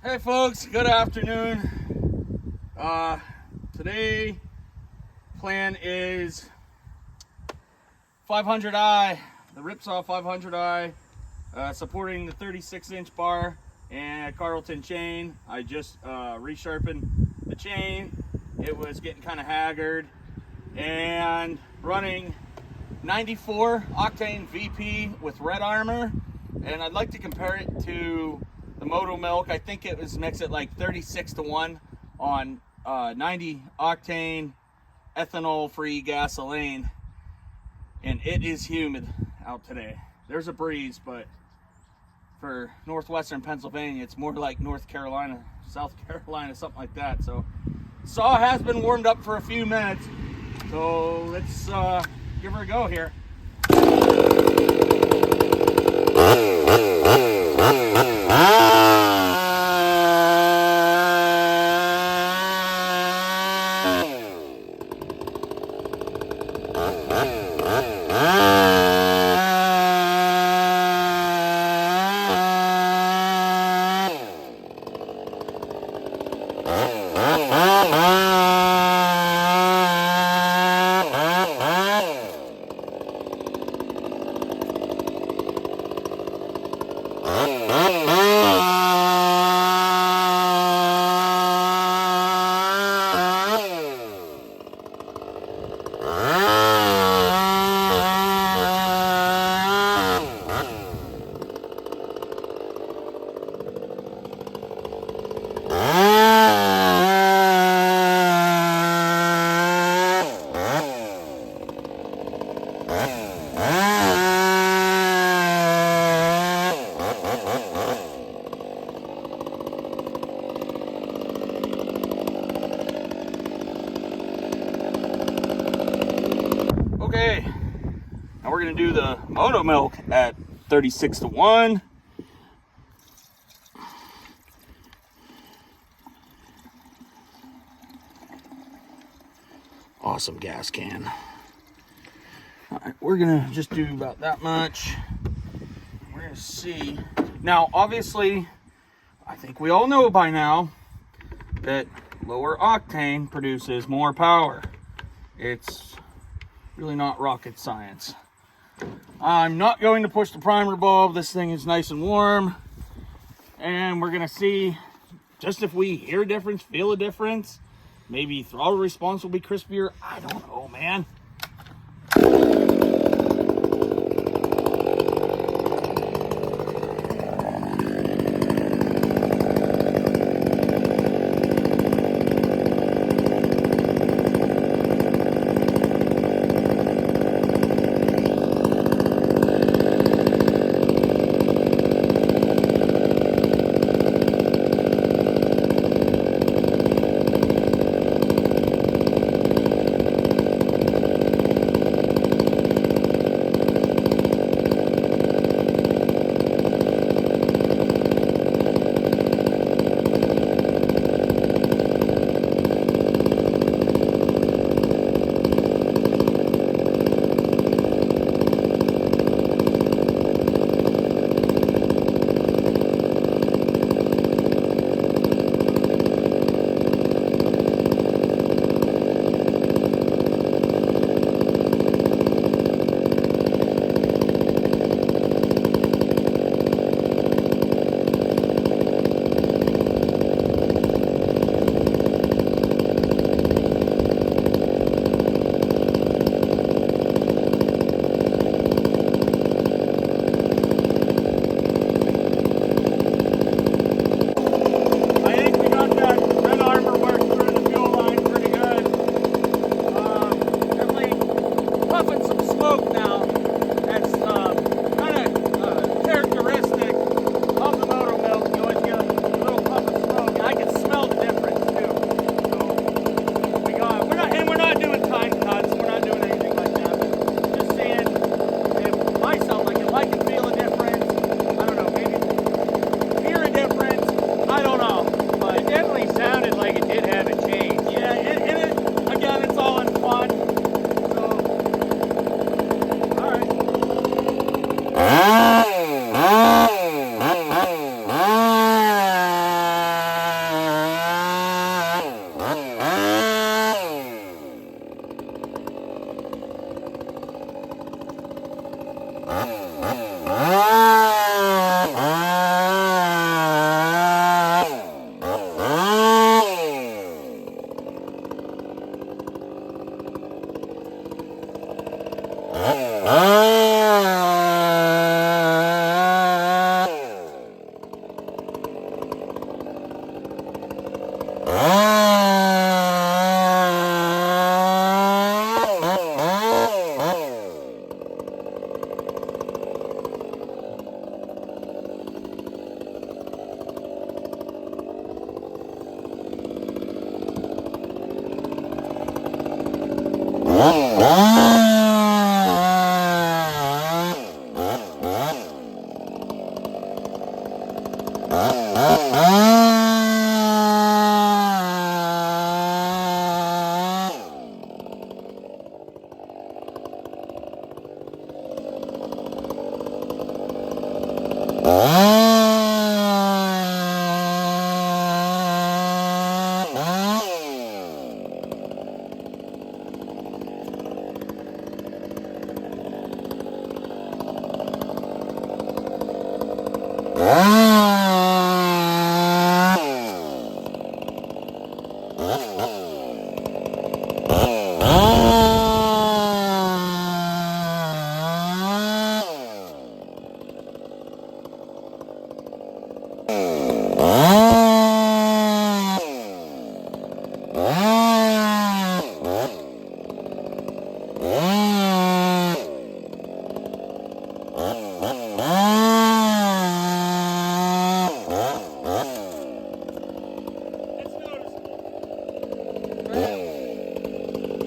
Hey folks, good afternoon. Today plan is 500i, the Ripsaw 500i, supporting the 36-inch bar and Carlton chain. I just resharpened the chain. It was getting kind of haggard, and running 94 octane VP with red armor, and I'd like to compare it to the Motomilk. I think it was mixed at like 36-1 on 90 octane ethanol free gasoline, and it is humid out today. There's a breeze, but for northwestern Pennsylvania it's more like North Carolina, South Carolina, something like that. So saw has been warmed up for a few minutes, so let's give her a go here. Okay, now we're going to do the Motomilk at 36-1. Awesome gas can. All right, we're going to just do about that much. We're going to see. Now, obviously, I think we all know by now that lower octane produces more power. It's really not rocket science. I'm not going to push the primer bulb. This thing is nice and warm, and we're gonna see just if we hear a difference, feel a difference. Maybe throttle response will be crispier. I don't know, man.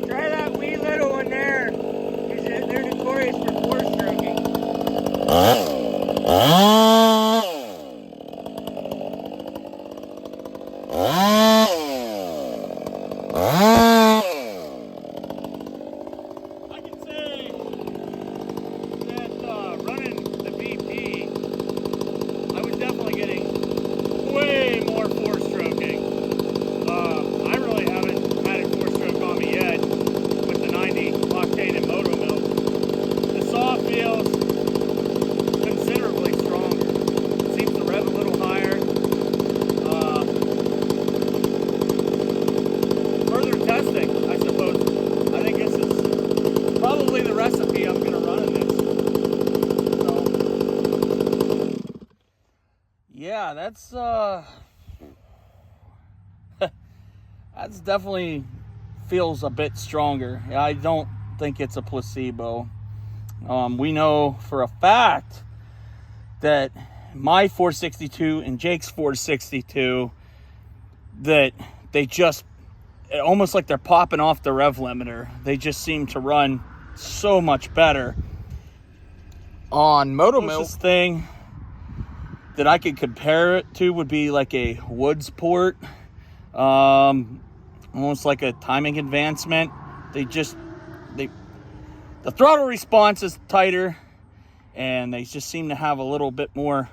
Try that wee little one there. They're notorious for four-stroking. I can say that running the VP, I was definitely getting way more four-stroking. I really haven't had a four-stroke on me yet with the 90 octane and Motomilk. The saw feels considerably stronger. It seems to rev a little higher. Further testing, I suppose. I think this is probably the recipe I'm going to run in this. So, yeah, that's that's definitely feels a bit stronger. I don't think it's a placebo. We know for a fact that my 462 and Jake's 462, that they just, almost like they're popping off the rev limiter. They just seem to run so much better. On Motomilk, the closest thing that I could compare it to would be like a Woods port. Almost like a timing advancement. The throttle response is tighter, and they just seem to have a little bit more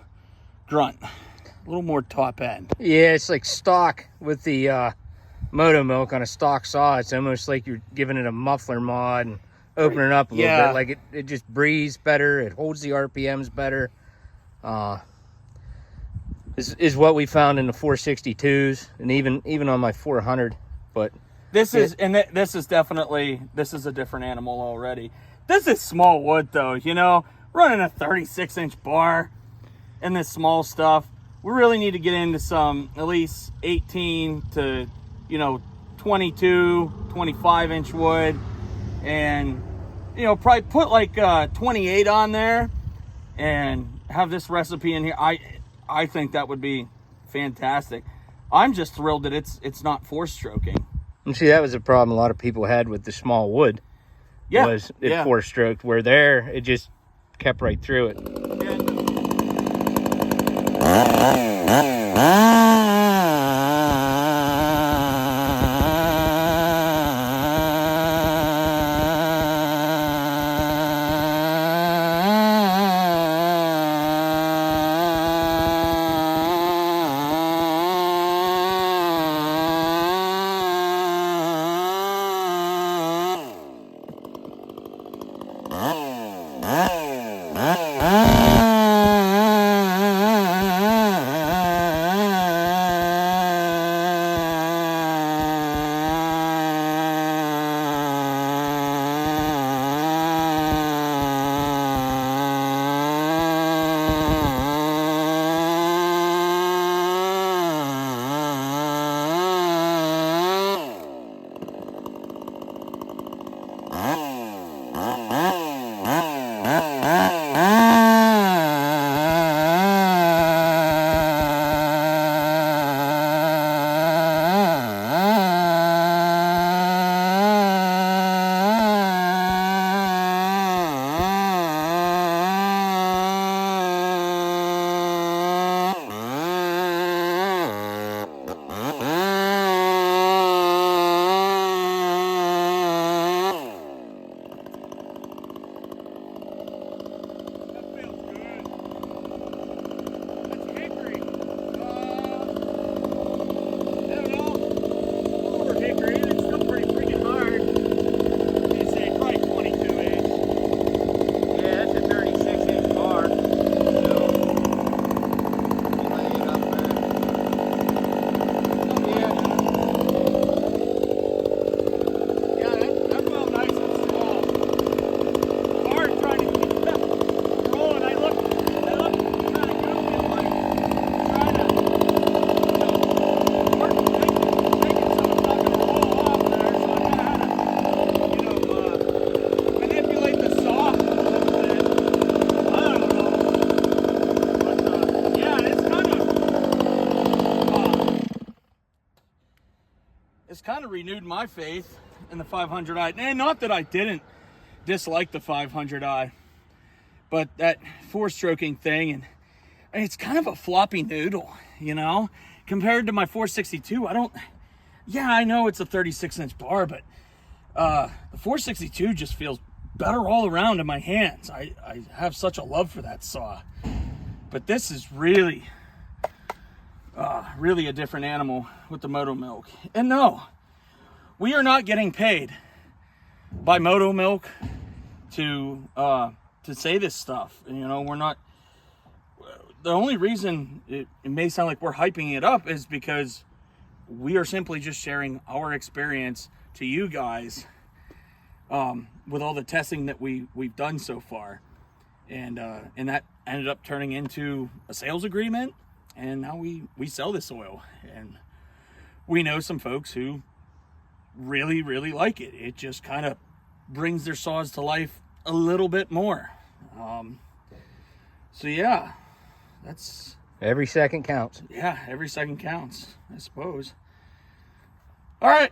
grunt, a little more top end. Yeah, it's like stock with the Motomilk on a stock saw. It's almost like you're giving it a muffler mod and opening it up a little bit. Like it just breathes better. It holds the RPMs better. Is what we found in the 462s and even on my 400. But this is definitely a different animal already. This is small wood though, you know, running a 36-inch bar and this small stuff. We really need to get into some at least 18 to 22, 25-inch wood, and probably put like 28 on there and have this recipe in here. I think that would be fantastic. I'm just thrilled that it's not four-stroking. And see, that was a problem a lot of people had with the small wood. Yeah, was it four-stroked, where there it just kept right through it. it's kind of renewed my faith in the 500i. And not that I didn't dislike the 500i, but that 4-stroking thing, and it's kind of a floppy noodle, you know, compared to my 462. I know it's a 36-inch bar, but the 462 just feels better all around in my hands. I have such a love for that saw, but this is really a different animal with the Motomilk. And no, we are not getting paid by Motomilk to say this stuff. You know, we're not. The only reason it may sound like we're hyping it up is because we are simply just sharing our experience to you guys with all the testing that we've done so far, and that ended up turning into a sales agreement, and now we sell this oil, and we know some folks who really like it. It just kind of brings their saws to life a little bit more. So yeah, that's every second counts. Yeah, every second counts, I suppose. All right.